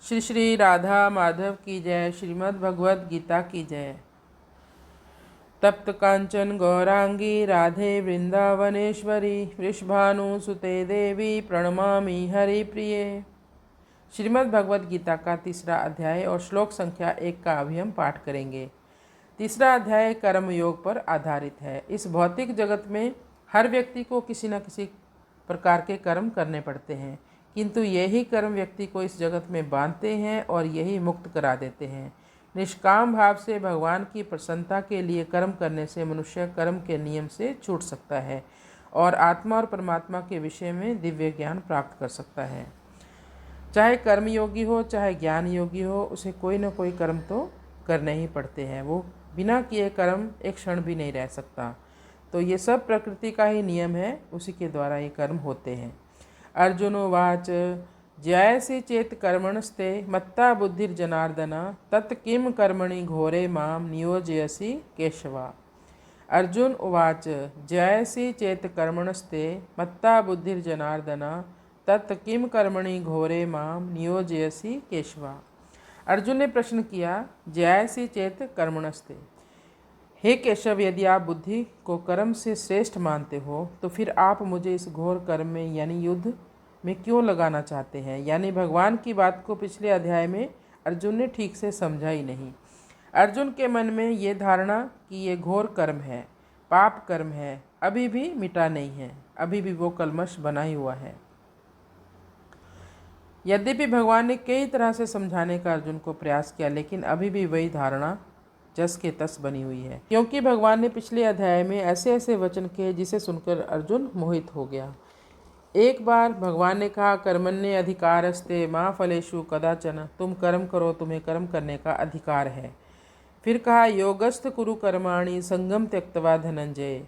श्री श्री राधा माधव की जय। श्रीमद् भगवद गीता की जय। तप्त कांचन गौरांगी राधे वृंदावनेश्वरी वृषभानुसुते देवी प्रणमामि हरिप्रिये। श्रीमद् भगवद गीता का तीसरा अध्याय और श्लोक संख्या 1 का अभी हम पाठ करेंगे। तीसरा अध्याय कर्म योग पर आधारित है। इस भौतिक जगत में हर व्यक्ति को किसी न किसी प्रकार के कर्म करने पड़ते हैं, किंतु यही कर्म व्यक्ति को इस जगत में बांधते हैं और यही मुक्त करा देते हैं। निष्काम भाव से भगवान की प्रसन्नता के लिए कर्म करने से मनुष्य कर्म के नियम से छूट सकता है और आत्मा और परमात्मा के विषय में दिव्य ज्ञान प्राप्त कर सकता है। चाहे कर्म योगी हो चाहे ज्ञान योगी हो, उसे कोई न कोई कर्म तो करने ही पड़ते हैं। वो बिना किए कर्म एक क्षण भी नहीं रह सकता। तो ये सब प्रकृति का ही नियम है, उसी के द्वारा ये कर्म होते हैं। अर्जुनोवाच ज्यायसि चेत कर्मणस्ते मत्ता बुद्धिर्जनार्दन तत् किम कर्मणि घोरे माम नियोजयसि केशवा। अर्जुन उवाच ज्यायसि चेत कर्मणस्ते मत्ता बुद्धिर्जनार्दन तत् किम कर्मणि घोरे माम नियोजयसि केशवा। अर्जुन ने प्रश्न किया, ज्यायसि चेत कर्मणस्ते, हे केशव, यदि आप बुद्धि को कर्म से श्रेष्ठ मानते हो तो फिर आप मुझे इस घोर कर्म में यानी युद्ध में क्यों लगाना चाहते हैं। यानी भगवान की बात को पिछले अध्याय में अर्जुन ने ठीक से समझा ही नहीं। अर्जुन के मन में ये धारणा कि ये घोर कर्म है, पाप कर्म है, अभी भी मिटा नहीं है, अभी भी वो कलमश बना ही हुआ है। यद्यपि भगवान ने कई तरह से समझाने का अर्जुन को प्रयास किया, लेकिन अभी भी वही धारणा जस के तस बनी हुई है, क्योंकि भगवान ने पिछले अध्याय में ऐसे ऐसे वचन किए जिसे सुनकर अर्जुन मोहित हो गया। एक बार भगवान ने कहा, कर्मण्ये अधिकारस्ते माँ फलेषु कदाचन, तुम कर्म करो, तुम्हें कर्म करने का अधिकार है। फिर कहा, योगस्थ कुरु कर्माणि संगम त्यक्त्वा धनंजय।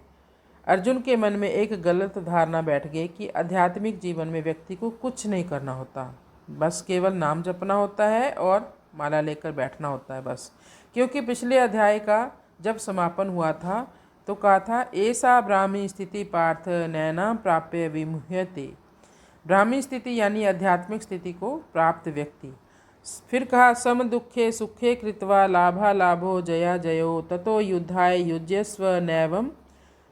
अर्जुन के मन में एक गलत धारणा बैठ गई कि आध्यात्मिक जीवन में व्यक्ति को कुछ नहीं करना होता, बस केवल नाम जपना होता है और माला लेकर बैठना होता है बस। क्योंकि पिछले अध्याय का जब समापन हुआ था तो कहा था, ऐसा ब्राह्मी स्थिति पार्थ नैना प्राप्य विमुह्यते। ब्राह्मी स्थिति यानी आध्यात्मिक स्थिति को प्राप्त व्यक्ति। फिर कहा, सम दुखे सुखे कृत्वा लाभा लाभो जया जयो ततो युद्धाय युज्यस्व नैवम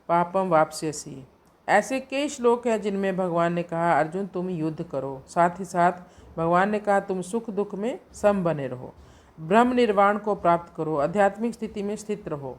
पापम वाप्स्यसि। ऐसे कई श्लोक हैं जिनमें भगवान ने कहा, अर्जुन तुम युद्ध करो। साथ ही साथ भगवान ने कहा, तुम सुख दुख में सम बने रहो, ब्रह्म निर्वाण को प्राप्त करो, आध्यात्मिक स्थिति में स्थित रहो।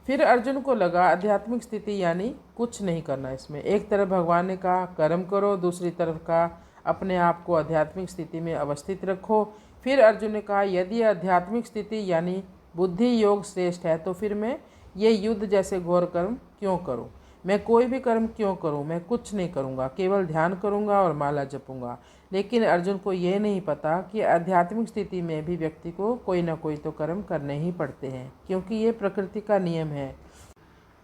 फिर अर्जुन को लगा आध्यात्मिक स्थिति यानी कुछ नहीं करना। इसमें एक तरफ भगवान ने कहा कर्म करो, दूसरी तरफ कहा अपने आप को आध्यात्मिक स्थिति में अवस्थित रखो। फिर अर्जुन ने कहा, यदि आध्यात्मिक स्थिति यानी बुद्धि योग श्रेष्ठ है तो फिर मैं ये युद्ध जैसे घोर कर्म क्यों करूं, मैं कोई भी कर्म क्यों करूं, मैं कुछ नहीं करूंगा, केवल ध्यान करूंगा और माला जपूंगा। लेकिन अर्जुन को ये नहीं पता कि आध्यात्मिक स्थिति में भी व्यक्ति को कोई ना कोई तो कर्म करने ही पड़ते हैं, क्योंकि ये प्रकृति का नियम है।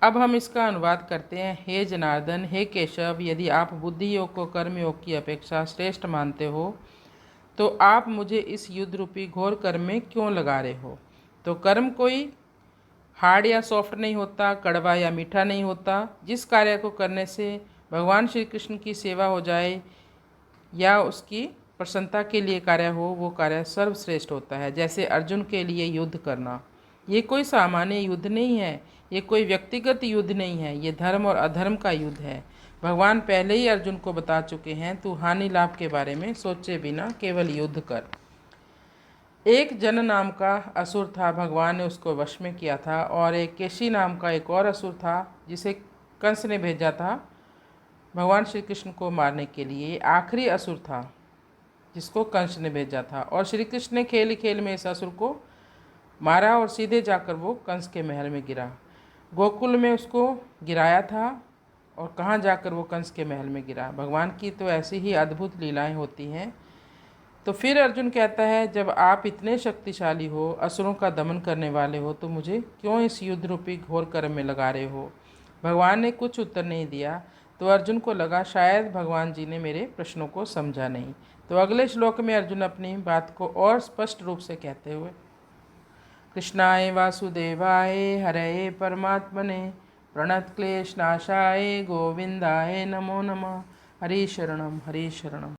अब हम इसका अनुवाद करते हैं। हे जनार्दन, हे केशव, यदि आप बुद्धि योग को कर्म योग की अपेक्षा श्रेष्ठ मानते हो तो आप मुझे इस युद्ध रूपी घोर कर्म में क्यों लगा रहे हो। तो कर्म कोई हार्ड या सॉफ्ट नहीं होता, कड़वा या मीठा नहीं होता। जिस कार्य को करने से भगवान श्री कृष्ण की सेवा हो जाए या उसकी प्रसन्नता के लिए कार्य हो, वो कार्य सर्वश्रेष्ठ होता है। जैसे अर्जुन के लिए युद्ध करना, ये कोई सामान्य युद्ध नहीं है, ये कोई व्यक्तिगत युद्ध नहीं है, ये धर्म और अधर्म का युद्ध है। भगवान पहले ही अर्जुन को बता चुके हैं, तू हानि लाभ के बारे में सोचे बिना केवल युद्ध कर। एक जन नाम का असुर था, भगवान ने उसको वश में किया था, और एक केशी नाम का एक और असुर था जिसे कंस ने भेजा था भगवान श्री कृष्ण को मारने के लिए। आखिरी असुर था जिसको कंस ने भेजा था, और श्री कृष्ण ने खेल खेल में इस असुर को मारा और सीधे जाकर वो कंस के महल में गिरा। गोकुल में उसको गिराया था और कहाँ जाकर वो कंस के महल में गिरा। भगवान की तो ऐसी ही अद्भुत लीलाएं होती हैं। तो फिर अर्जुन कहता है, जब आप इतने शक्तिशाली हो, असुरों का दमन करने वाले हो, तो मुझे क्यों इस युद्ध रूपी घोर कर्म में लगा रहे हो। भगवान ने कुछ उत्तर नहीं दिया, तो अर्जुन को लगा शायद भगवान जी ने मेरे प्रश्नों को समझा नहीं। तो अगले श्लोक में अर्जुन अपनी बात को और स्पष्ट रूप से कहते हुए, कृष्णाय वासुदेवाय हरये परमात्मने प्रणतक्लेशनाशाय गोविंदाय नमो नमः। हरि शरणम हरि शरणम।